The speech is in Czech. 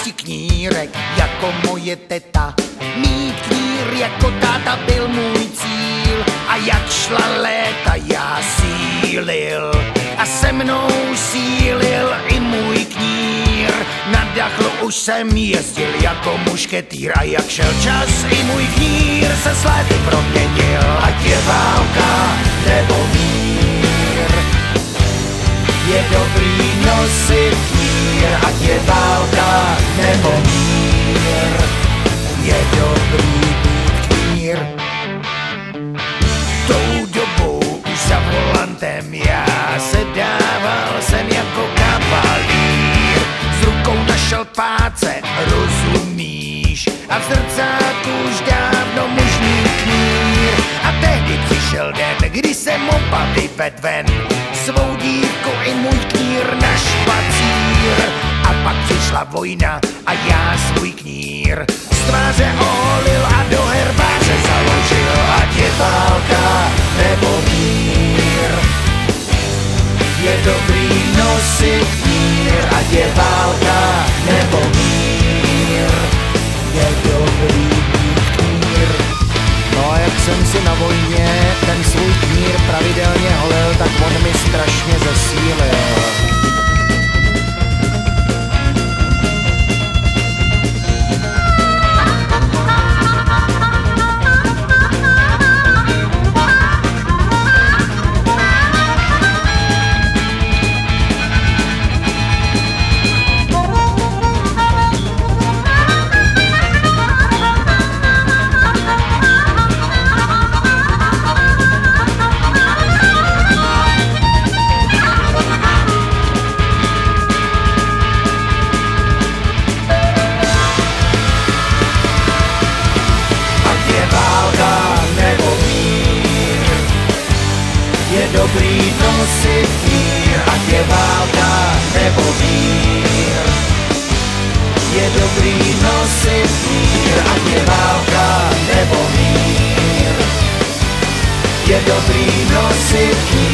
spousti knírek, jako moje teta. Mít knír jako táta byl můj cíl a jak šla léta já sílil a se mnou sílil i můj knír. Na dachlu už jsem jezdil jako mušketýr a jak šel čas i můj knír se s léty proměnil. Ať je válka nebo mír, je dobrý nosit knír. Ať je válka nebo mír, je dobrý být knír. Tou dobou už za volantem já se dával jsem jako kavalír. S rukou na šalpáce, rozumíš, a v zrcátku už dávno mužný knír. A tehdy přišel den, kdy jsem oba vyvedl ven, svou dívku i můj knír na špacír. A pak přišla vojna a já svůj knír z tváře oholil a do herbáře založil. Ať je válka nebo mír, je dobrý nosit knír. Ať je válka nebo mír, je dobrý být knír. No a jak jsem si na vojně ten svůj knír pravidelně holil, tak on mi strašně zesílil. Dobrý nosit knír, ať je válka nebo mír. Je dobrý nosit knír, ať je válka nebo mír. Je dobrý nosit knír.